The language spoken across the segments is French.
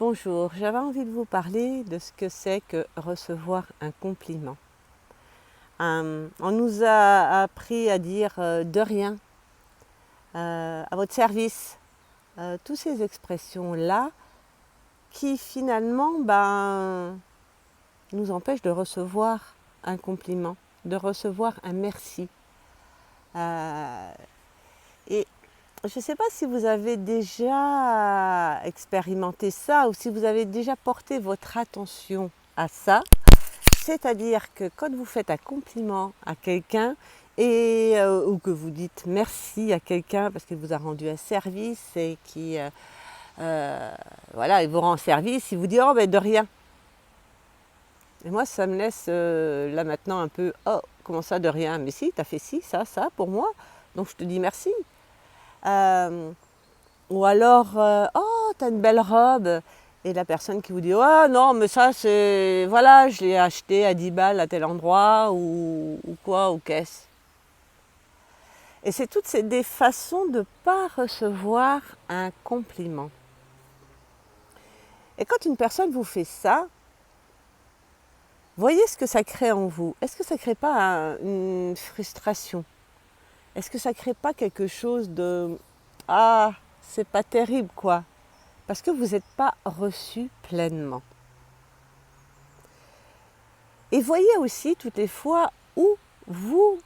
Bonjour, j'avais envie de vous parler de ce que c'est que recevoir un compliment. On nous a appris à dire de rien, à votre service, toutes ces expressions-là qui finalement nous empêchent de recevoir un compliment, de recevoir un merci. Et je ne sais pas si vous avez déjà expérimenté ça ou si vous avez déjà porté votre attention à ça. C'est-à-dire que quand vous faites un compliment à quelqu'un ou que vous dites merci à quelqu'un parce qu'il vous a rendu un service et il vous rend service, il vous dit oh ben de rien. Et moi ça me laisse là maintenant un peu oh comment ça de rien, mais si tu as fait ci, ça pour moi, donc je te dis merci. Ou alors oh t'as une belle robe. Et la personne qui vous dit « Oh non, mais ça, c'est... Voilà, je l'ai acheté à 10 balles à tel endroit, ou quoi, ou qu'est-ce ?» Et c'est toutes des façons de ne pas recevoir un compliment. Et quand une personne vous fait ça, voyez ce que ça crée en vous. Est-ce que ça ne crée pas une frustration? Est-ce que ça ne crée pas quelque chose de « Ah, c'est pas terrible, quoi ?» Parce que vous n'êtes pas reçu pleinement. Et voyez aussi toutes les fois où vous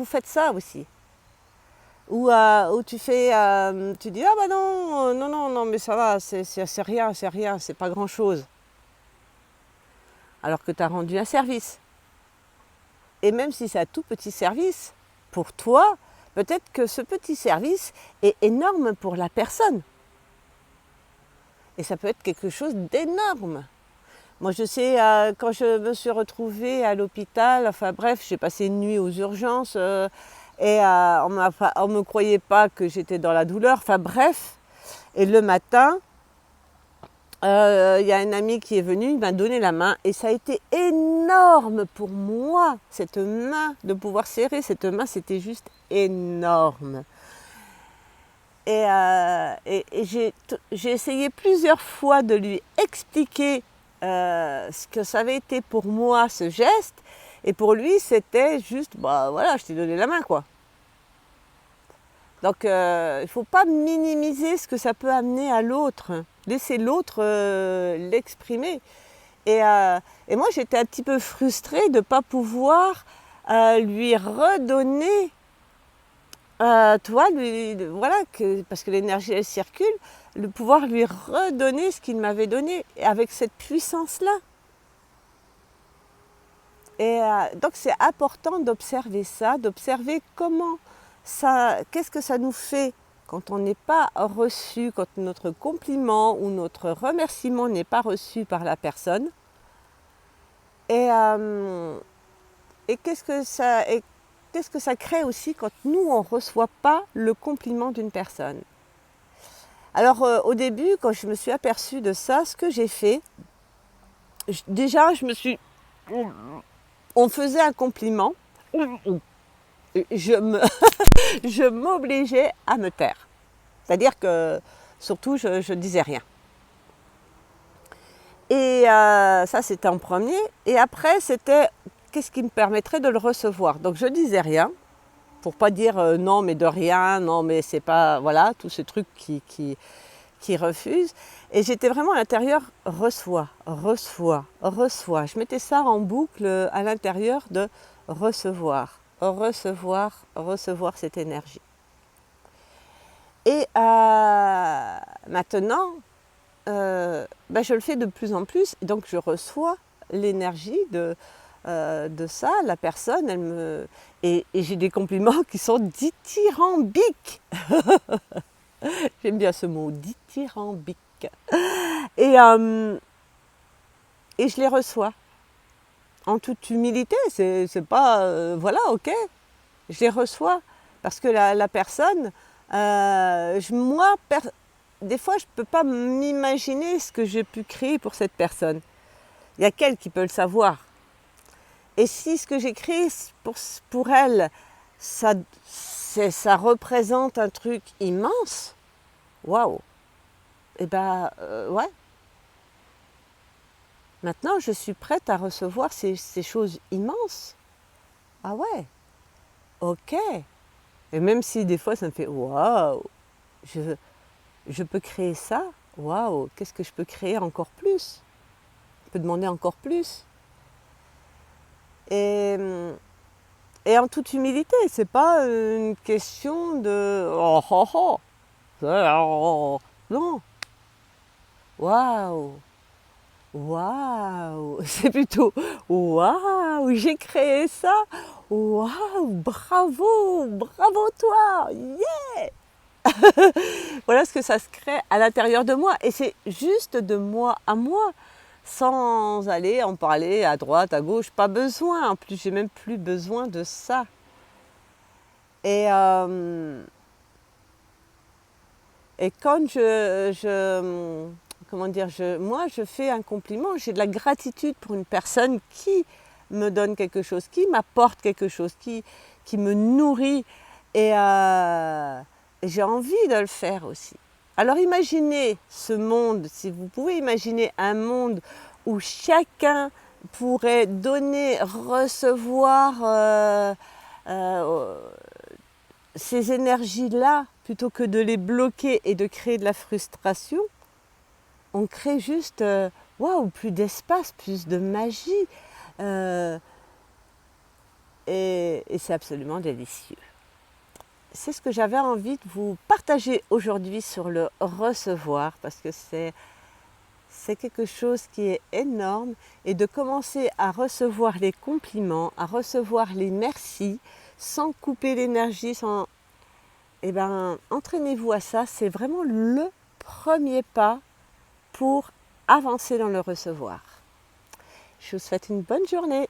faites ça aussi. Où tu dis ah bah non, mais ça va, c'est rien, c'est pas grand chose. Alors que tu as rendu un service. Et même si c'est un tout petit service, pour toi, peut-être que ce petit service est énorme pour la personne. Et ça peut être quelque chose d'énorme. Moi, je sais, quand je me suis retrouvée à l'hôpital, enfin bref, j'ai passé une nuit aux urgences et on ne me croyait pas que j'étais dans la douleur. Enfin bref, et le matin, y a un ami qui est venu, il m'a donné la main et ça a été énorme pour moi, cette main, de pouvoir serrer cette main, c'était juste énorme. Et j'ai essayé plusieurs fois de lui expliquer ce que ça avait été pour moi ce geste, et pour lui c'était juste voilà, je t'ai donné la main quoi. Donc il ne faut pas minimiser ce que ça peut amener à l'autre, laisser l'autre l'exprimer. Et moi j'étais un petit peu frustrée de ne pas pouvoir lui redonner parce que l'énergie elle circule, de pouvoir lui redonner ce qu'il m'avait donné avec cette puissance-là. Et donc c'est important d'observer ça, d'observer qu'est-ce que ça nous fait quand on n'est pas reçu, quand notre compliment ou notre remerciement n'est pas reçu par la personne. Et qu'est-ce que ça crée aussi quand nous, on ne reçoit pas le compliment d'une personne. Alors au début, quand je me suis aperçue de ça, ce que j'ai fait, on faisait un compliment, je m'obligeais à me taire. C'est-à-dire que surtout, je ne disais rien. Et ça, c'était en premier. Et après, c'était qu'est-ce qui me permettrait de le recevoir. Donc je ne disais rien. Pour pas dire non mais de rien, non mais c'est pas, voilà, tous ces trucs qui refusent. Et j'étais vraiment à l'intérieur, reçois. Je mettais ça en boucle à l'intérieur de recevoir cette énergie. Et maintenant, je le fais de plus en plus, et donc je reçois l'énergie de ça, la personne, et j'ai des compliments qui sont dithyrambiques. J'aime bien ce mot, dithyrambique. Et je les reçois. En toute humilité, c'est pas... voilà, ok. Je les reçois. Parce que la personne, des fois, je ne peux pas m'imaginer ce que j'ai pu créer pour cette personne. Il n'y a qu'elle qui peut le savoir. Et si ce que j'ai créé pour elle, ça représente un truc immense, waouh! Et ben ouais, maintenant je suis prête à recevoir ces choses immenses. Ah ouais, ok. Et même si des fois ça me fait waouh, je, je peux créer ça, waouh, qu'est-ce que je peux créer encore plus? Je peux demander encore plus. Et, et en toute humilité, c'est pas une question de oh oh oh, non, waouh, waouh, c'est plutôt waouh, j'ai créé ça, waouh, bravo, bravo toi, yeah! Voilà ce que ça se crée à l'intérieur de moi. Et c'est juste de moi à moi, sans aller en parler à droite, à gauche. Pas besoin. En plus, j'ai même plus besoin de ça. Et, euh, et quand comment dire, moi, je fais un compliment, j'ai de la gratitude pour une personne qui me donne quelque chose, qui m'apporte quelque chose, qui me nourrit. Et j'ai envie de le faire aussi. Alors imaginez ce monde, si vous pouvez imaginer un monde où chacun pourrait donner, recevoir ces énergies-là, plutôt que de les bloquer et de créer de la frustration, on crée juste waouh, plus d'espace, plus de magie. euh, et c'est absolument délicieux. C'est ce que j'avais envie de vous partager aujourd'hui sur le recevoir, parce que c'est quelque chose qui est énorme, et de commencer à recevoir les compliments, à recevoir les merci, sans couper l'énergie, sans... Eh bien, entraînez-vous à ça, c'est vraiment le premier pas pour avancer dans le recevoir. Je vous souhaite une bonne journée.